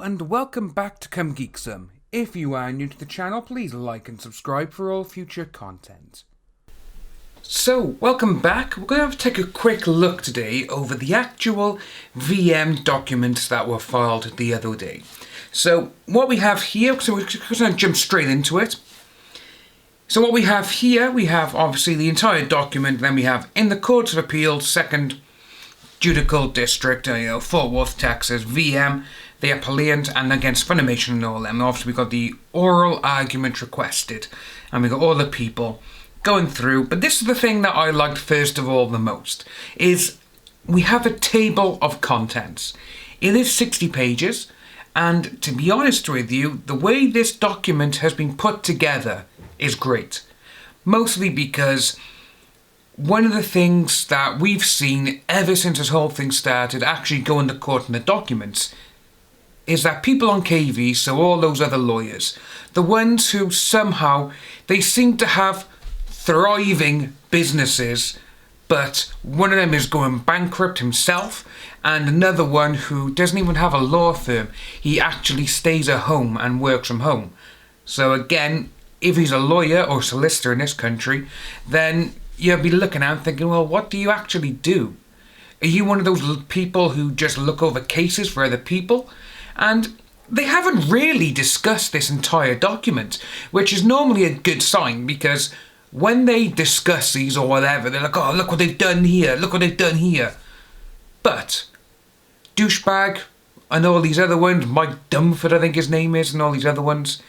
and welcome back to Come Geek Some. If you are new to the channel, please like and subscribe for all future content. So, welcome back. We're going to take a quick look today over the actual VM documents that were filed the other day. So, what we have here, so we're just going to jump straight into it. So what we have here, we have obviously the entire document, then we have in the Courts of Appeal, 2nd Judicial District, Fort Worth, Texas, VM, the appellant, and against FUNimation and all them. Obviously, we got the oral argument requested, and we got all the people going through. But this is the thing that I liked first of all the most, is we have a table of contents. It is 60 pages, and to be honest with you, the way this document has been put together is great. Mostly because one of the things that we've seen ever since this whole thing started actually going to court in the documents is that people on KV, so all those other lawyers, the ones who somehow, they seem to have thriving businesses, but one of them is going bankrupt himself, and another one who doesn't even have a law firm. He actually stays at home and works from home. So again, if he's a lawyer or solicitor in this country, then you'll be looking at and thinking, well, what do you actually do? Are you one of those people who just look over cases for other people? And they haven't really discussed this entire document, which is normally a good sign, because when they discuss these or whatever, they're like, oh, look what they've done here, look what they've done here. But Douchebag and all these other ones, Mike Dumford, I think his name is, and all these other ones,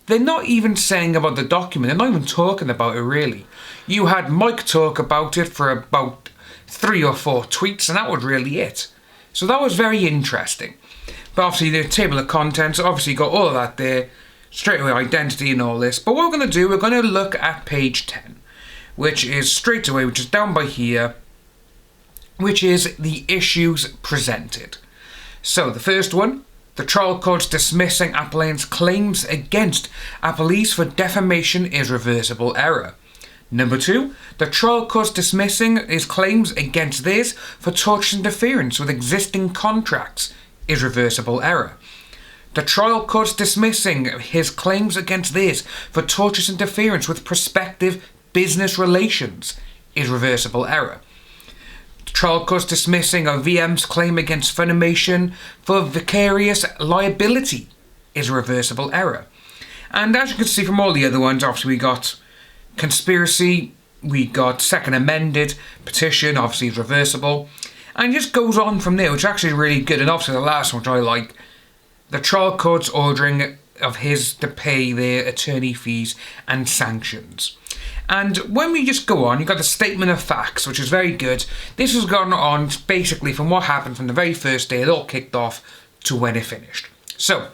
they're not even saying about the document. They're not even talking about it, really. You had Mike talk about it for about 3 or 4 tweets, and that was really it. So that was very interesting. But obviously the table of contents, obviously got all of that there. Straight away identity and all this. But what we're going to do, we're going to look at page 10. Which is straight away, which is down by here. Which is the issues presented. So the first one. The trial court's dismissing appellant's claims against appellees for defamation is reversible error. Number 2, the trial court's dismissing his claims against this for tortious interference with existing contracts is reversible error. The trial court's dismissing his claims against this for tortious interference with prospective business relations is reversible error. Trial court's dismissing of VM's claim against FUNimation for vicarious liability is a reversible error. And as you can see from all the other ones, obviously we got conspiracy, we got second amended, petition, obviously is reversible, and it just goes on from there, which is actually really good. And obviously the last one, which I like, the trial court's ordering of his to pay their attorney fees and sanctions. And when we just go on, you've got the statement of facts, which is very good. This has gone on basically from what happened from the very first day it all kicked off to when it finished. So,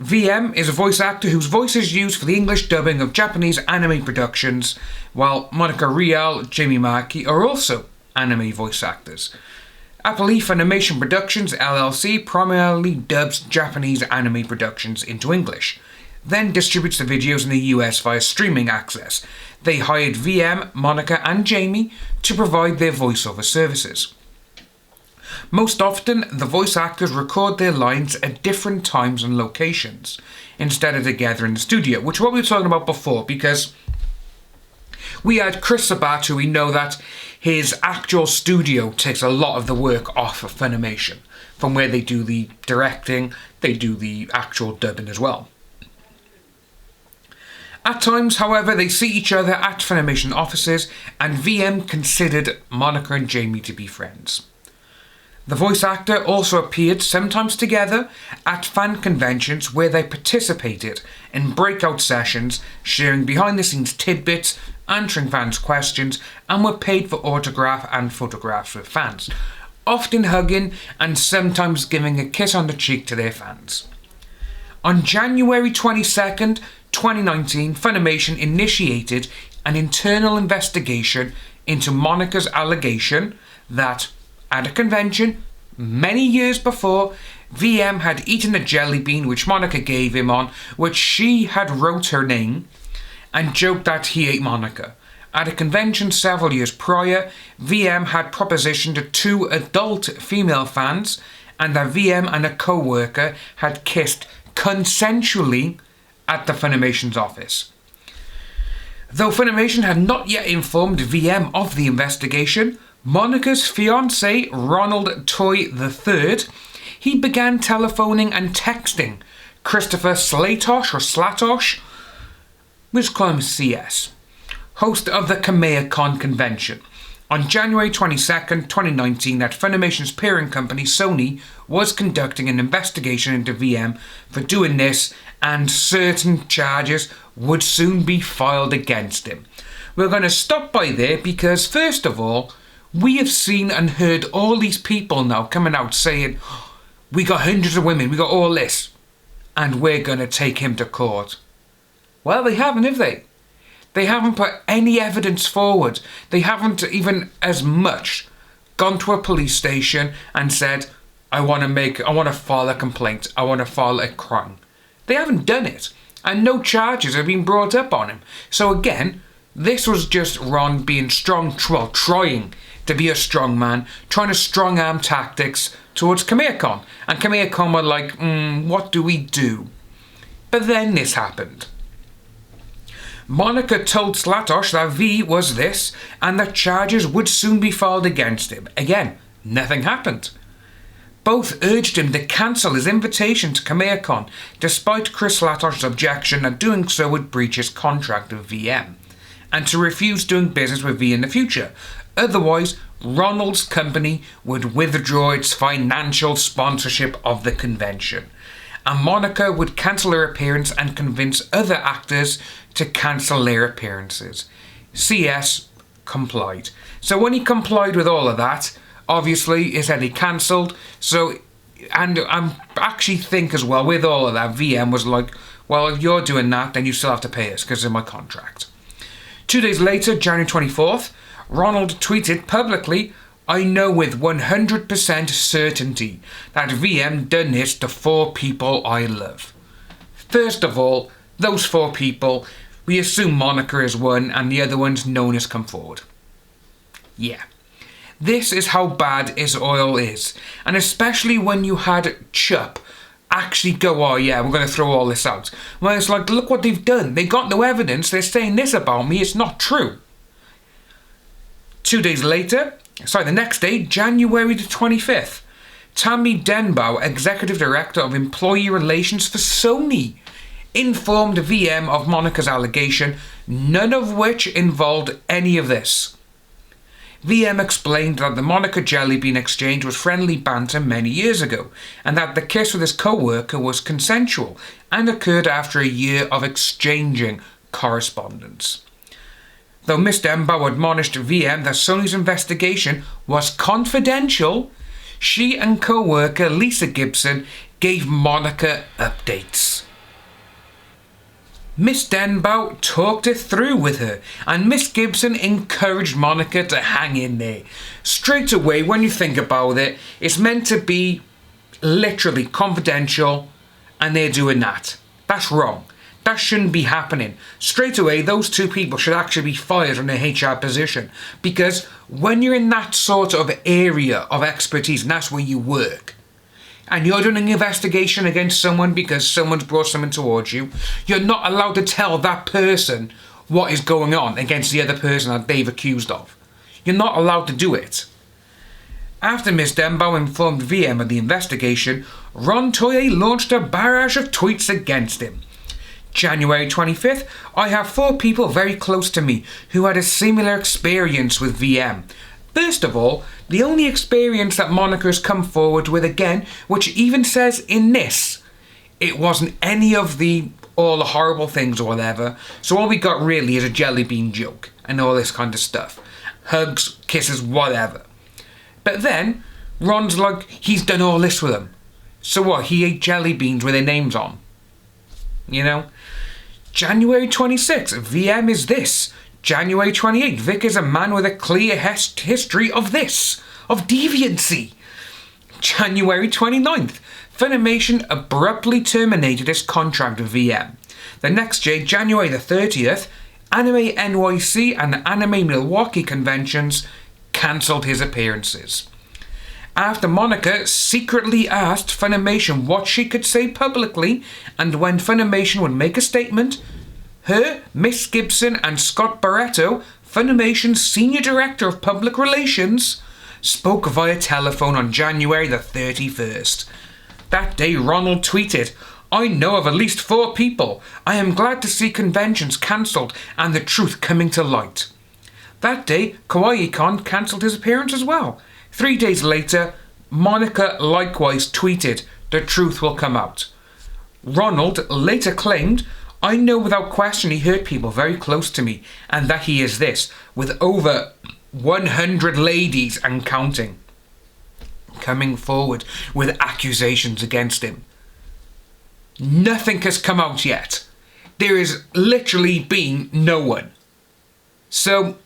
VM is a voice actor whose voice is used for the English dubbing of Japanese anime productions, while Monica Rial, Jamie Marchi are also anime voice actors. Appellee FUNimation Productions LLC primarily dubs Japanese anime productions into English, then distributes the videos in the US via streaming access. They hired VM, Monica and Jamie to provide their voiceover services. Most often, the voice actors record their lines at different times and locations, instead of together in the studio, which is what we were talking about before, because we had Chris Sabat, who we know that his actual studio takes a lot of the work off of FUNimation. From where they do the directing, they do the actual dubbing as well. At times, however, they see each other at FUNimation offices, and VM considered Monica and Jamie to be friends. The voice actor also appeared sometimes together at fan conventions where they participated in breakout sessions, sharing behind-the-scenes tidbits, answering fans' questions, and were paid for autograph and photographs with fans, often hugging and sometimes giving a kiss on the cheek to their fans. On January 22nd, 2019, FUNimation initiated an internal investigation into Monica's allegation that, at a convention many years before, VM had eaten a jelly bean which Monica gave him on which she had wrote her name, and joked that he ate Monica. At a convention several years prior, VM had propositioned to 2 adult female fans and that VM and a co-worker had kissed consensually at the FUNimation's office. Though FUNimation had not yet informed VM of the investigation, Monica's fiancé, Ronald Toye III, he began telephoning and texting Christopher Slatosh, we'll just call him CS, host of the CameaCon convention, on January 22nd, 2019, that FUNimation's parent company, Sony, was conducting an investigation into VM for doing this, and certain charges would soon be filed against him. We're going to stop by there because, first of all, we have seen and heard all these people now coming out saying, we got hundreds of women, we got all this, and we're going to take him to court. Well, they haven't, have they? They haven't put any evidence forward. They haven't even as much gone to a police station and said, I want to file a complaint, I want to file a crime. They haven't done it, and no charges have been brought up on him. So again, this was just Ron being strong, trying to be a strong man, trying to strong arm tactics towards CameaCon. And CameaCon were like, what do we do? But then this happened. Monica told Slatosh that V was this, and that charges would soon be filed against him. Again, nothing happened. Both urged him to cancel his invitation to CameaCon, despite Chris Slatosh's objection that doing so would breach his contract with VM, and to refuse doing business with V in the future. Otherwise, Ronald's company would withdraw its financial sponsorship of the convention, and Monica would cancel her appearance and convince other actors to cancel their appearances. CS complied. So when he complied with all of that, obviously he said he cancelled. So, and I actually think as well with all of that, VM was like, well, if you're doing that, then you still have to pay us because of my contract. 2 days later, January 24th, Ronald tweeted publicly, I know with 100% certainty that VM done this to 4 people I love. First of all, those 4 people, we assume Monica is one and the other ones known as come forward. Yeah. This is how bad his oil is. And especially when you had Chup actually go, oh yeah, we're going to throw all this out. Well, it's like, look what they've done. They got no evidence. They're saying this about me. It's not true. 2 days later, the next day, January the 25th, Tammy Denbow, Executive Director of Employee Relations for Sony, informed VM of Monica's allegation, none of which involved any of this. VM explained that the Monica jelly bean exchange was friendly banter many years ago, and that the kiss with his co-worker was consensual and occurred after a year of exchanging correspondence. Though Miss Denbow admonished VM that Sony's investigation was confidential, she and co-worker Lisa Gibson gave Monica updates. Miss Denbow talked it through with her, and Miss Gibson encouraged Monica to hang in there. Straight away, when you think about it, it's meant to be literally confidential, and they're doing that. That's wrong. That shouldn't be happening. Straight away, those 2 people should actually be fired from their HR position, because when you're in that sort of area of expertise, and that's where you work, and you're doing an investigation against someone because someone's brought something towards you, you're not allowed to tell that person what is going on against the other person that they've accused of. You're not allowed to do it. After Miss Denbow informed VM of the investigation, Ron Toye launched a barrage of tweets against him. January 25th, I have 4 people very close to me who had a similar experience with VM. First of all, the only experience that Monica has come forward with again, which even says in this, it wasn't any of all the horrible things or whatever, so all we got really is a jelly bean joke and all this kind of stuff. Hugs, kisses, whatever. But then, Ron's like, he's done all this with them. So what, he ate jelly beans with their names on? You know? January 26th, VM is this. January 28th, Vic is a man with a clear history of this, of deviancy. January 29th, FUNimation abruptly terminated his contract with VM. The next day, January the 30th, Anime NYC and the Anime Milwaukee conventions cancelled his appearances. after Monica secretly asked FUNimation what she could say publicly, and when FUNimation would make a statement, her, Miss Gibson and Scott Barretto, FUNimation's Senior Director of Public Relations, spoke via telephone on January the 31st. That day Ronald tweeted, "I know of at least 4 people. I am glad to see conventions cancelled and the truth coming to light." That day, Kawaii-Con cancelled his appearance as well. 3 days later, Monica likewise tweeted, "The truth will come out." Ronald later claimed, "I know without question he hurt people very close to me, and that he is this, with over 100 ladies and counting, coming forward with accusations against him." Nothing has come out yet. There has literally been no one. So,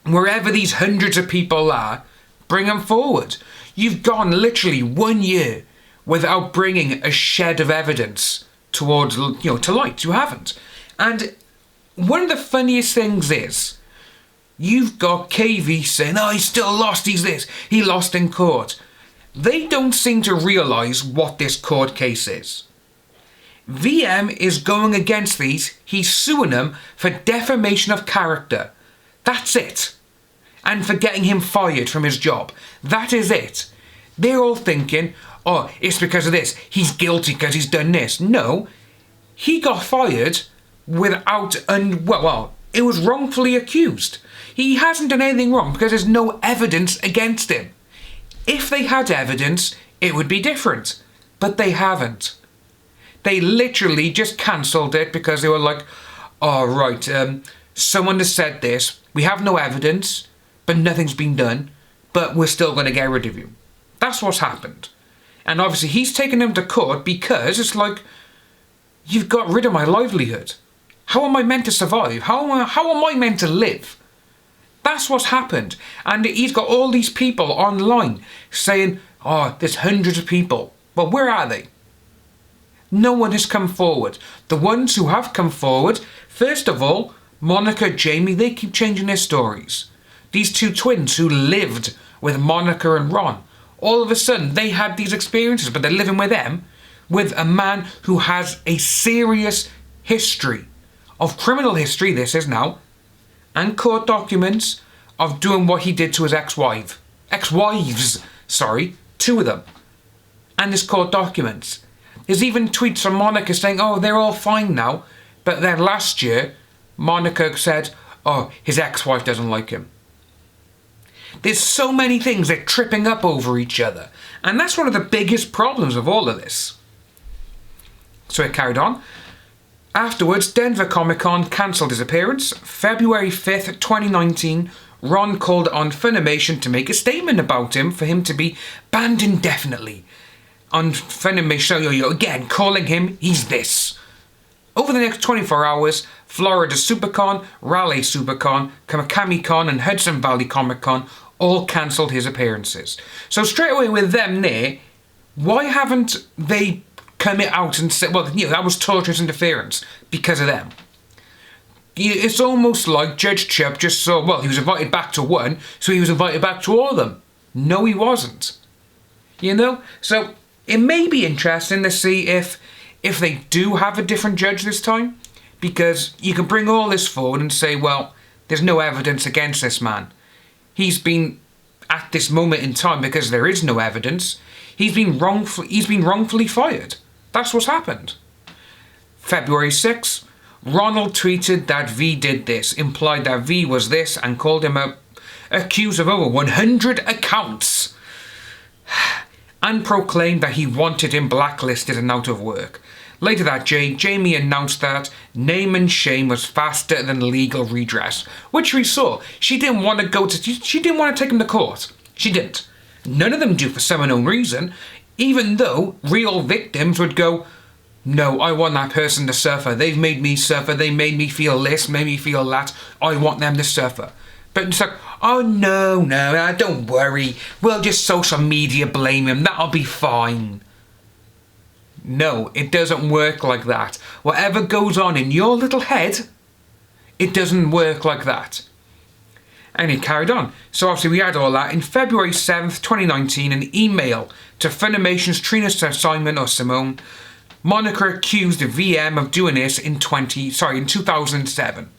wherever these hundreds of people are, bring them forward. You've gone literally 1 year without bringing a shed of evidence towards, to light. You haven't. And one of the funniest things is, you've got KV saying, "Oh, he still lost, he's this, he lost in court." They don't seem to realise what this court case is. VM is going against these. He's suing them for defamation of character. That's it. And for getting him fired from his job. That is it. They're all thinking, "Oh, it's because of this. He's guilty because he's done this." No. He got fired without... it was wrongfully accused. He hasn't done anything wrong because there's no evidence against him. If they had evidence, it would be different. But they haven't. They literally just cancelled it because they were like, "Oh, right, someone has said this. We have no evidence, but nothing's been done, but we're still going to get rid of you." That's what's happened. And obviously he's taken him to court because it's like, you've got rid of my livelihood. How am I meant to survive? How am I meant to live? That's what's happened. And he's got all these people online saying, "Oh, there's hundreds of people." Well, where are they? No one has come forward. The ones who have come forward, first of all, Monica, Jamie, they keep changing their stories. These 2 twins who lived with Monica and Ron, all of a sudden they had these experiences, but they're living with them, with a man who has a serious history, of criminal history this is now, and court documents of doing what he did to his ex-wives, 2 of them, and his court documents. There's even tweets from Monica saying, "Oh, they're all fine now," but then last year, Monica said, "Oh, his ex-wife doesn't like him." There's so many things, they're tripping up over each other, and that's one of the biggest problems of all of this. So it carried on. Afterwards, Denver Comic-Con cancelled his appearance. February 5th, 2019, Ron called on FUNimation to make a statement about him for him to be banned indefinitely. On FUNimation, again, calling him, "He's this." Over the next 24 hours, Florida Supercon, Raleigh Supercon, Kamakami-Con and Hudson Valley Comic-Con all cancelled his appearances. So straight away with them there, why haven't they come out and said, well, that was torturous interference because of them? It's almost like Judge Chubb just saw, well, he was invited back to one, so he was invited back to all of them. No, he wasn't. So it may be interesting to see if they do have a different judge this time, because you can bring all this forward and say, well, there's no evidence against this man. He's been, at this moment in time, because there is no evidence, he's been wrongfully fired. That's what's happened. February 6th, Ronald tweeted that V did this, implied that V was this, and called him accused of over 100 accounts, and proclaimed that he wanted him blacklisted and out of work. Later that day, Jamie announced that name and shame was faster than legal redress, which we saw. She didn't want to she didn't want to take him to court. She didn't. None of them do for some unknown reason, even though real victims would go, no, I want that person to suffer. They've made me suffer. They made me feel this, made me feel that. I want them to suffer. But it's like, oh no, don't worry. We'll just social media blame him. That'll be fine. No, it doesn't work like that. Whatever goes on in your little head, it doesn't work like that. And he carried on. So obviously we had all that. In February 7th, 2019, an email to Funimation's Trina Simon or Simone. Monica accused the VM of doing this in 2007.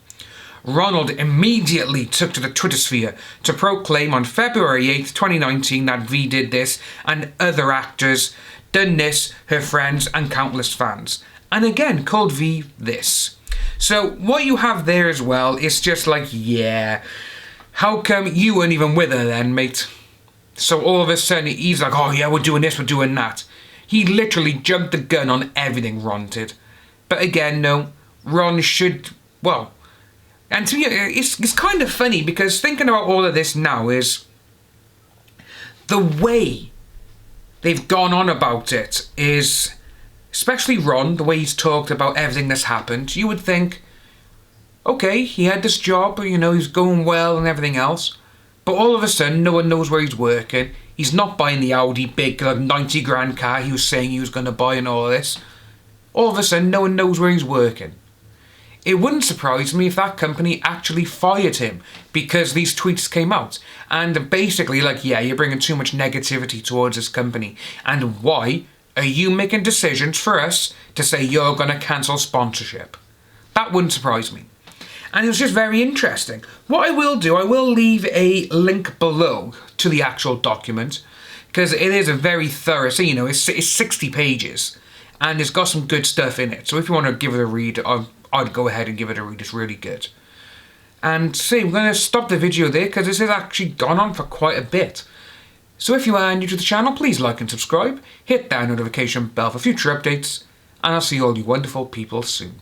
Ronald immediately took to the Twitter sphere to proclaim on February 8th, 2019 that V did this and other actors done this, her friends and countless fans. And again called V this. So what you have there as well is just like, yeah, how come you weren't even with her then, mate? So all of a sudden he's like, oh yeah, we're doing this, we're doing that. He literally jumped the gun on everything Ron did. But again, no, Ron should, well, and to me, it's kind of funny because thinking about all of this now is the way they've gone on about it is, especially Ron, the way he's talked about everything that's happened, you would think, okay, he had this job, you know, he's going well and everything else, but all of a sudden no one knows where he's working. He's not buying the Audi big 90 grand car he was saying he was going to buy and all this. All of a sudden no one knows where he's working. It wouldn't surprise me if that company actually fired him because these tweets came out. And basically like, yeah, you're bringing too much negativity towards this company. And why are you making decisions for us to say you're going to cancel sponsorship? That wouldn't surprise me. And it was just very interesting. What I will do, I will leave a link below to the actual document because it is a very thorough, so you know, it's 60 pages and it's got some good stuff in it. So if you want to give it a read, I'd go ahead and give it a read. It's really good. And see, we're going to stop the video there because this has actually gone on for quite a bit. So if you are new to the channel, please like and subscribe, hit that notification bell for future updates, and I'll see all you wonderful people soon.